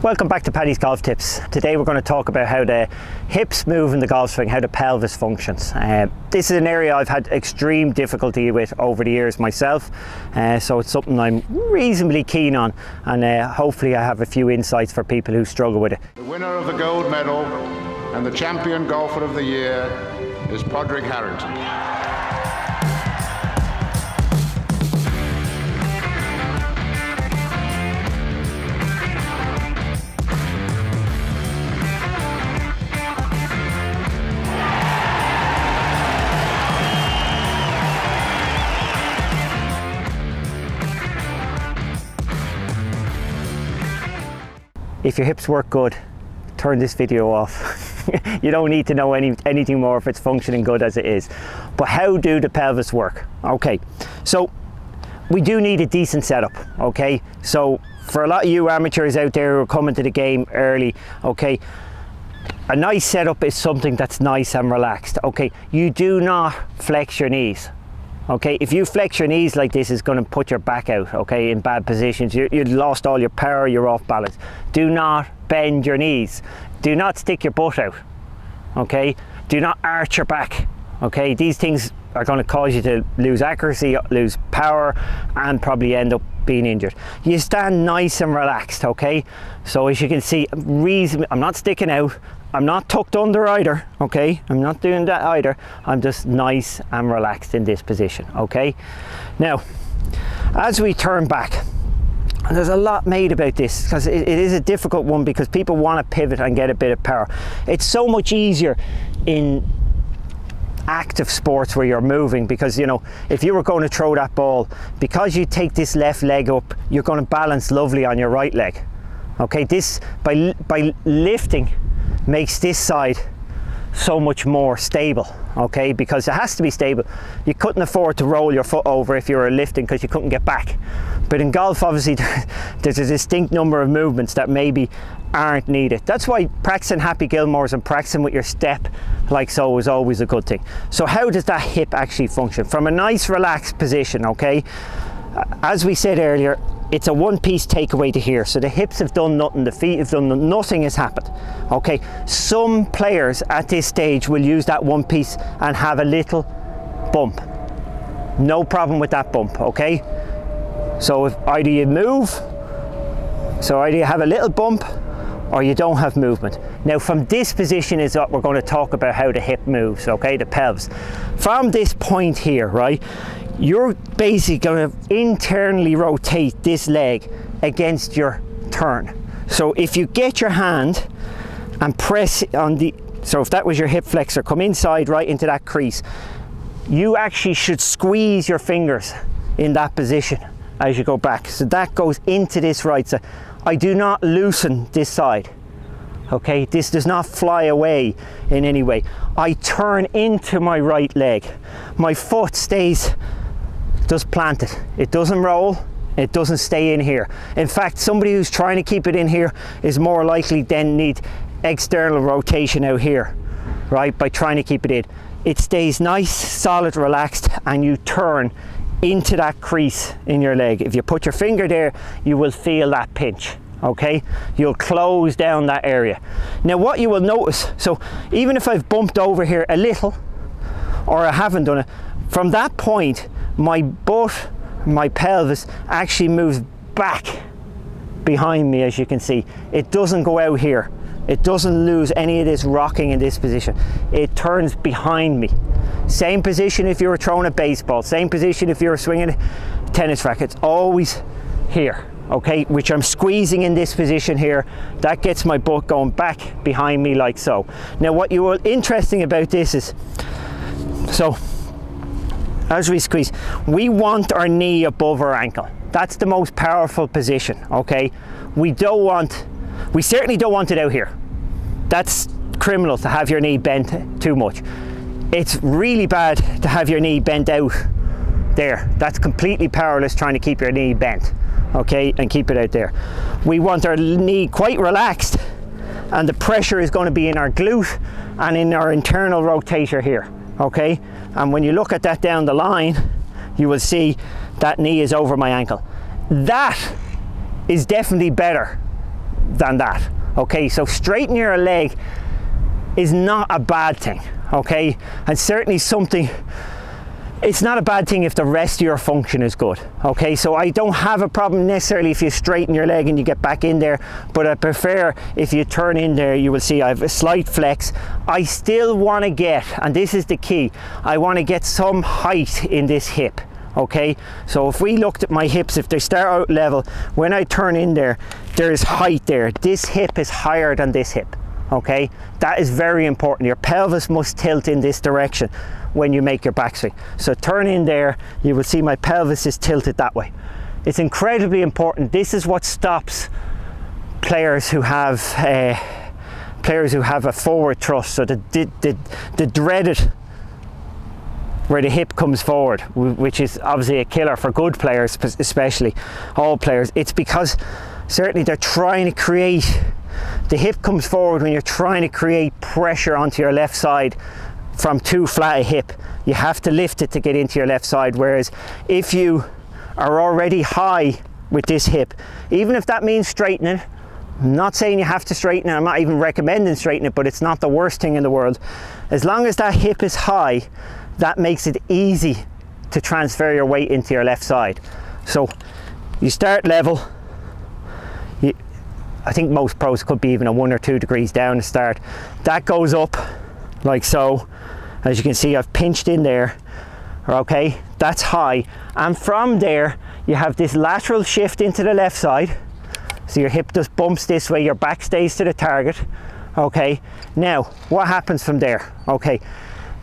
Welcome back to Paddy's Golf Tips. Today we're going to talk about how the hips move in the golf swing, how the pelvis functions. This is an area I've had extreme difficulty with over the years myself, so it's something I'm reasonably keen on, and hopefully I have a few insights for people who struggle with it. The winner of the gold medal and the champion golfer of the year is Padraig Harrington. If your hips work good, turn this video off. You don't need to know anything more if it's functioning good as it is. But how do the pelvis work? Okay, so we do need a decent setup, okay? So for a lot of you amateurs out there who are coming to the game early, okay, a nice setup is something that's nice and relaxed, okay? You do not flex your knees. Okay, if you flex your knees like this, it's going to put your back out, okay, in bad positions. You've lost all your power, you're off balance. Do not bend your knees. Do not stick your butt out, okay? Do not arch your back, okay? These things are going to cause you to lose accuracy, lose power, and probably end up being injured. You stand nice and relaxed, okay? So as you can see, I'm not sticking out. I'm not tucked under either, okay? I'm not doing that either. I'm just nice and relaxed in this position, okay? Now, as we turn back, and there's a lot made about this because it is a difficult one because people want to pivot and get a bit of power. It's so much easier in active sports where you're moving because, you know, if you were going to throw that ball, because you take this left leg up, you're going to balance lovely on your right leg, okay? This, by lifting, makes this side so much more stable, okay, because it has to be stable. You couldn't afford to roll your foot over if you were lifting because you couldn't get back. But in golf, obviously, there's a distinct number of movements that maybe aren't needed. That's why practicing Happy Gilmores and practicing with your step like so is always a good thing. So how does that hip actually function? From a nice relaxed position, okay, as we said earlier, it's a one-piece takeaway to here. So the hips have done nothing, the feet have done nothing has happened. Okay, some players at this stage will use that one piece and have a little bump. No problem with that bump, okay? So if either you move, so either you have a little bump or you don't have movement. Now from this position is what we're going to talk about, how the hip moves, okay, the pelvis. From this point here, right, you're basically going to internally rotate this leg against your turn. So if you get your hand and press on the, so if that was your hip flexor, come inside right into that crease, you actually should squeeze your fingers in that position as you go back. So that goes into this right side. I do not loosen this side. Okay, this does not fly away in any way. I turn into my right leg. My foot stays just planted. It doesn't roll, it doesn't stay in here. In fact, somebody who's trying to keep it in here is more likely then need external rotation out here, right, by trying to keep it in. It stays nice, solid, relaxed, and you turn into that crease in your leg. If you put your finger there, you will feel that pinch, okay? You'll close down that area. Now what you will notice, so even if I've bumped over here a little, or I haven't done it, from that point, my butt, my pelvis actually moves back behind me, as you can see. It doesn't go out here. It doesn't lose any of this rocking in this position. It turns behind me. Same position if you were throwing a baseball, same position if you were swinging a tennis racket. It's always here, okay, which I'm squeezing in this position here. That gets my butt going back behind me like so. Now what you will interesting about this is, so as we squeeze, we want our knee above our ankle. That's the most powerful position, okay? We certainly don't want it out here. That's criminal to have your knee bent too much. It's really bad to have your knee bent out there. That's completely powerless trying to keep your knee bent, okay, and keep it out there. We want our knee quite relaxed, and the pressure is going to be in our glute and in our internal rotator here, okay? And when you look at that down the line, you will see that knee is over my ankle. That is definitely better than that. Okay, so straightening your leg is not a bad thing, okay, and certainly something, it's not a bad thing if the rest of your function is good. Okay, so I don't have a problem necessarily if you straighten your leg and you get back in there, but I prefer if you turn in there, you will see I have a slight flex. I still want to get, and this is the key, I want to get some height in this hip. Okay, so if we looked at my hips, if they start out level, when I turn in there, there's height there. This hip is higher than this hip. Okay, that is very important. Your pelvis must tilt in this direction when you make your backswing. So turn in there, you will see my pelvis is tilted that way. It's incredibly important. This is what stops players who have a forward thrust, so the dreaded, where the hip comes forward, which is obviously a killer for good players, especially all players. It's because certainly they're trying to create, the hip comes forward when you're trying to create pressure onto your left side from too flat a hip. You have to lift it to get into your left side, whereas if you are already high with this hip, even if that means straightening it, I'm not saying you have to straighten it, I'm not even recommending straightening it, but it's not the worst thing in the world. As long as that hip is high, that makes it easy to transfer your weight into your left side. So you start level. I think most pros could be even a 1 or 2 degrees down to start. That goes up like so. As you can see, I've pinched in there. Okay, that's high. And from there, you have this lateral shift into the left side. So your hip just bumps this way, your back stays to the target. Okay, now what happens from there? Okay,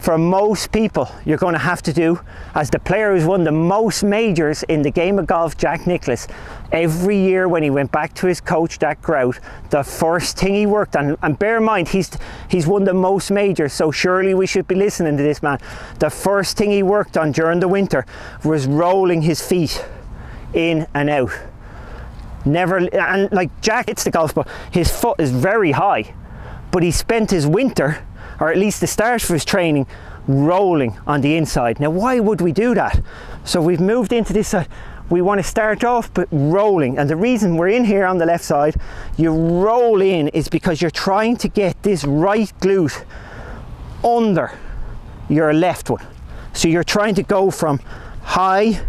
for most people, you're going to have to do, as the player who's won the most majors in the game of golf, Jack Nicklaus, every year when he went back to his coach, Jack Grout, the first thing he worked on, and bear in mind, he's won the most majors, so surely we should be listening to this man. The first thing he worked on during the winter was rolling his feet in and out. Never, and like Jack hits the golf ball, his foot is very high, but he spent his winter, or at least the start of his training, rolling on the inside. Now why would we do that? So we've moved into this side. We want to start off but rolling, and the reason we're in here on the left side, you roll in, is because you're trying to get this right glute under your left one. So you're trying to go from high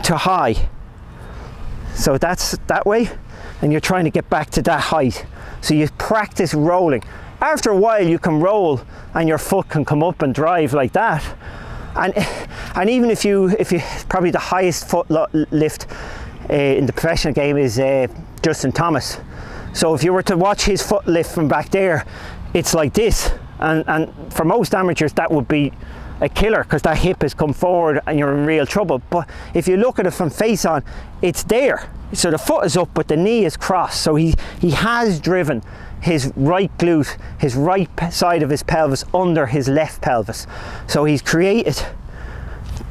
to high. So that's that way, and you're trying to get back to that height. So you practice rolling. After a while you can roll and your foot can come up and drive like that. And even if you probably the highest foot lift in the professional game is Justin Thomas. So if you were to watch his foot lift from back there, it's like this. And for most amateurs that would be a killer, because that hip has come forward and you're in real trouble. But if you look at it from face on, it's there. So the foot is up but the knee is crossed. So he has driven his right glute, his right side of his pelvis under his left pelvis. So he's created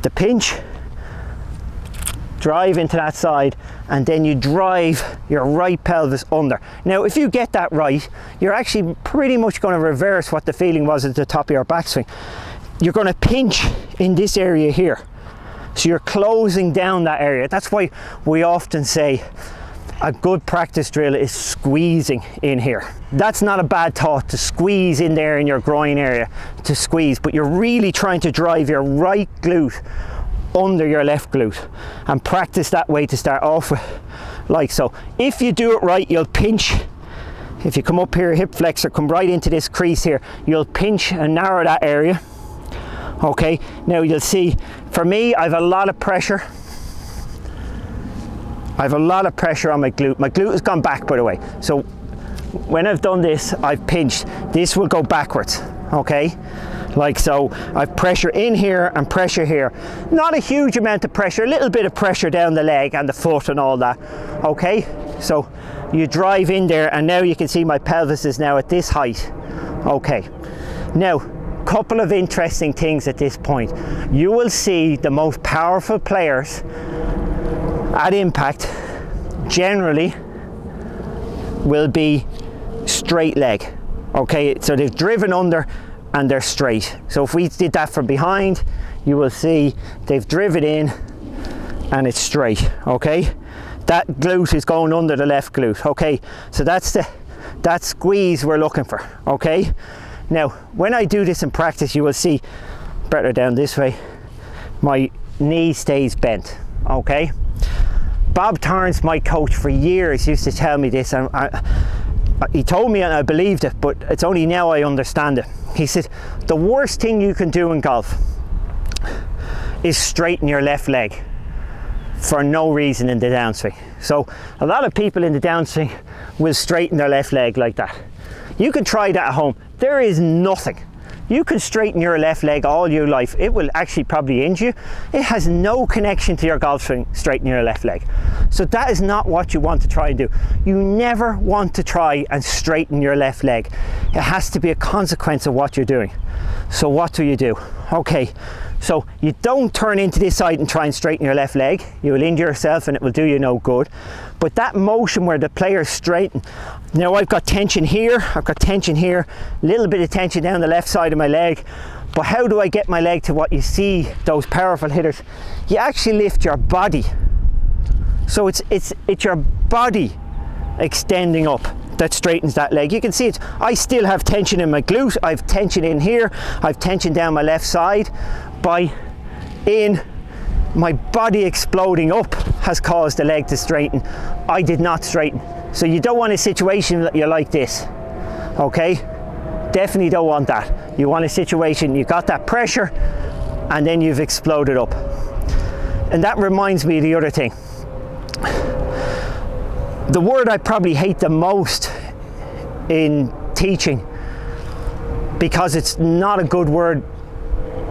the pinch, drive into that side, and then you drive your right pelvis under. Now if you get that right, you're actually pretty much going to reverse what the feeling was at the top of your backswing. You're going to pinch in this area here. So you're closing down that area. That's why we often say a good practice drill is squeezing in here. That's not a bad thought, to squeeze in there in your groin area, to squeeze, but you're really trying to drive your right glute under your left glute, and practice that way to start off with, like so. If you do it right, you'll pinch. If you come up here, hip flexor, come right into this crease here, you'll pinch and narrow that area. Okay, now you'll see, for me, I have a lot of pressure. I have a lot of pressure on my glute. My glute has gone back, by the way. So when I've done this, I've pinched. This will go backwards, okay? Like so. I've pressure in here and pressure here. Not a huge amount of pressure, a little bit of pressure down the leg and the foot and all that, okay? So you drive in there, and now you can see my pelvis is now at this height. Okay, now, couple of interesting things at this point. You will see the most powerful players at impact generally will be straight leg. Okay, so they've driven under and they're straight. So if we did that from behind, you will see they've driven in and it's straight. Okay, that glute is going under the left glute. Okay, so that's that squeeze we're looking for. Okay, now when I do this in practice, you will see better down this way, my knee stays bent. Okay, Bob Torrance, my coach for years, used to tell me this, and he told me and I believed it, but it's only now I understand it. He said the worst thing you can do in golf is straighten your left leg for no reason in the downswing. So a lot of people in the downswing will straighten their left leg like that. You can try that at home. There is nothing. You can straighten your left leg all your life. It will actually probably injure you. It has no connection to your golf swing, straightening your left leg. So that is not what you want to try and do. You never want to try and straighten your left leg. It has to be a consequence of what you're doing. So what do? Okay, so you don't turn into this side and try and straighten your left leg. You will injure yourself and it will do you no good. But that motion where the players straighten, now I've got tension here, I've got tension here, a little bit of tension down the left side of my leg, but how do I get my leg to what you see, those powerful hitters? You actually lift your body. So it's your body extending up that straightens that leg. You can see it. I still have tension in my glute, I've tension in here, I've tension down my left side. My body exploding up has caused the leg to straighten. I did not straighten. So you don't want a situation that you're like this. Okay, definitely don't want that. You want a situation you got that pressure and then you've exploded up. And that reminds me of the other thing. The word I probably hate the most in teaching, because it's not a good word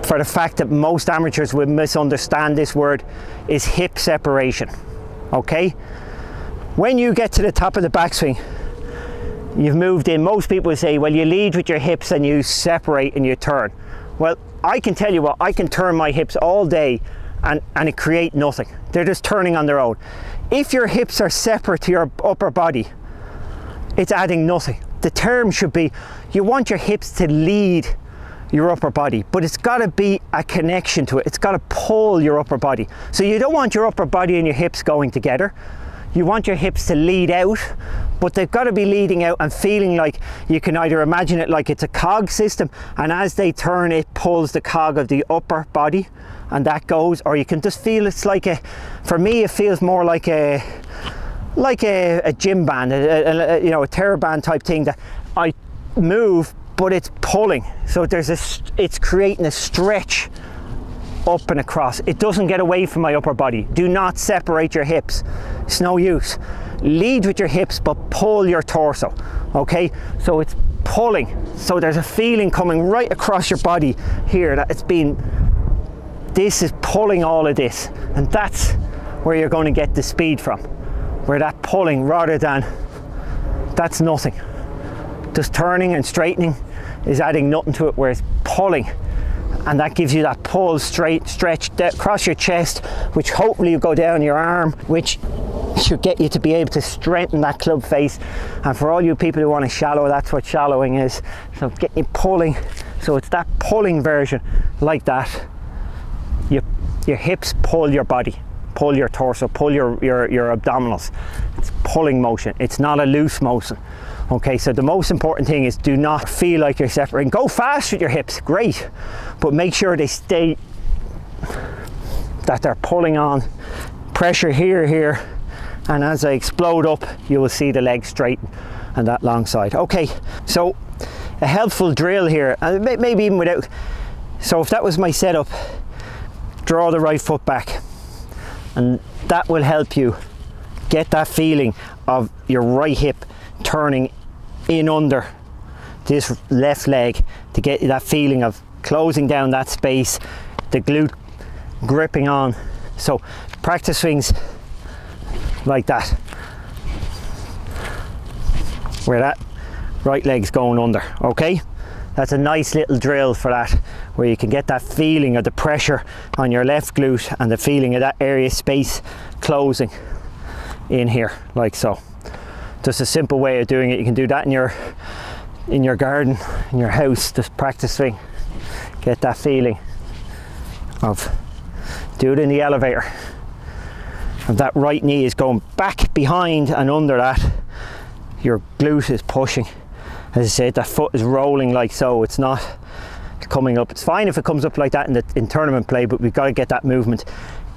for the fact that most amateurs will misunderstand this word, is hip separation. Okay, when you get to the top of the backswing, you've moved in. Most people will say, well, you lead with your hips and you separate and you turn. Well, I can tell you what, I can turn my hips all day and it create nothing. They're just turning on their own. If your hips are separate to your upper body, it's adding nothing. The term should be, you want your hips to lead your upper body, but it's got to be a connection to it. It's got to pull your upper body. So you don't want your upper body and your hips going together. You want your hips to lead out, but they've got to be leading out and feeling like you can either imagine it like it's a cog system, and as they turn it pulls the cog of the upper body and that goes, or you can just feel it's like a, for me it feels more like a gym band, you know, a TheraBand type thing that I move, but it's pulling. So it's creating a stretch up and across. It doesn't get away from my upper body. Do not separate your hips. It's no use. Lead with your hips, but pull your torso. Okay, so it's pulling. So there's a feeling coming right across your body here that this is pulling all of this, and that's where you're going to get the speed from. Where that pulling, rather than that's nothing. Just turning and straightening is adding nothing to it, whereas pulling, and that gives you that pull, straight stretch across your chest, which hopefully you go down your arm, which should get you to be able to strengthen that club face. And for all you people who want to shallow, that's what shallowing is. So get you pulling, so it's that pulling version like that. Your hips pull your body, pull your torso, pull your abdominals. It's pulling motion, it's not a loose motion. Okay, so the most important thing is do not feel like you're separating. Go fast with your hips, great, but make sure they stay, that they're pulling on. Pressure here, and as I explode up, you will see the leg straighten and that long side. Okay, so a helpful drill here, and maybe even without, so if that was my setup, draw the right foot back, and that will help you get that feeling of your right hip turning in under this left leg, to get that feeling of closing down that space, the glute gripping on. So practice swings like that, where that right leg's going under. Okay, that's a nice little drill for that, where you can get that feeling of the pressure on your left glute and the feeling of that area space closing in here, like so. Just a simple way of doing it. You can do that in your garden, in your house. Just practice swing, get that feeling of, do it in the elevator. And that right knee is going back behind, and under that your glute is pushing. As I said, that foot is rolling like so, it's not coming up. It's fine if it comes up like that in tournament play, but we've got to get that movement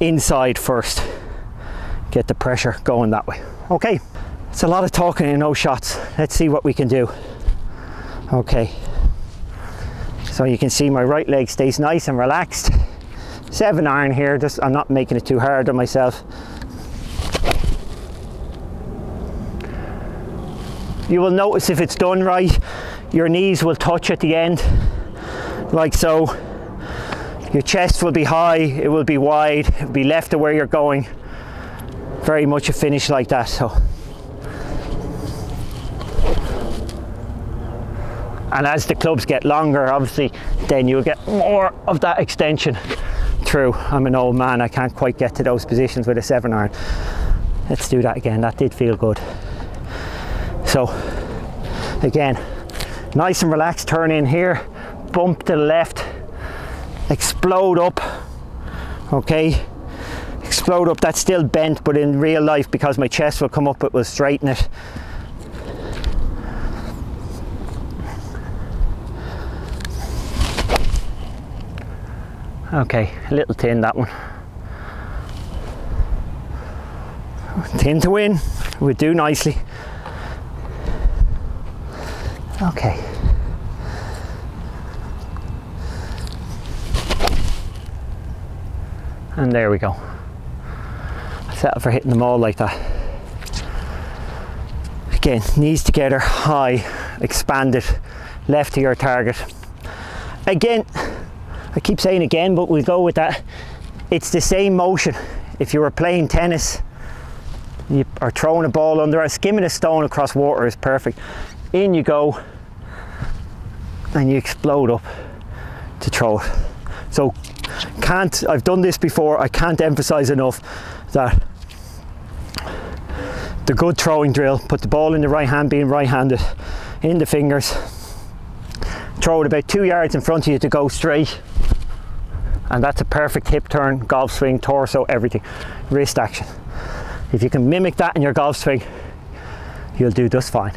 inside first, get the pressure going that way. Okay, it's a lot of talking and no shots. Let's see what we can do. Okay, so you can see my right leg stays nice and relaxed. 7-iron here, just I'm not making it too hard on myself. You will notice if it's done right, your knees will touch at the end, like so. Your chest will be high, it will be wide, it will be left to where you're going. Very much a finish like that. So, and as the clubs get longer, obviously, then you'll get more of that extension through. I'm an old man, I can't quite get to those positions with a 7-iron. Let's do that again, that did feel good. So, again, nice and relaxed, turn in here, bump to the left, explode up, okay? Explode up, that's still bent, but in real life, because my chest will come up, it will straighten it. Okay, a little thin that one. Thin to win, would do nicely. Okay. And there we go. Settle for hitting them all like that. Again, knees together, high, expanded, left to your target. Again, I keep saying again, but we'll go with that. It's the same motion. If you were playing tennis, you are throwing a ball under, skimming a stone across water is perfect. In you go, and you explode up to throw it. So, I've done this before, I can't emphasize enough that the good throwing drill, put the ball in the right hand, being right-handed, in the fingers, throw it about 2 yards in front of you to go straight, and that's a perfect hip turn, golf swing, torso, everything, wrist action. If you can mimic that in your golf swing, you'll do just fine.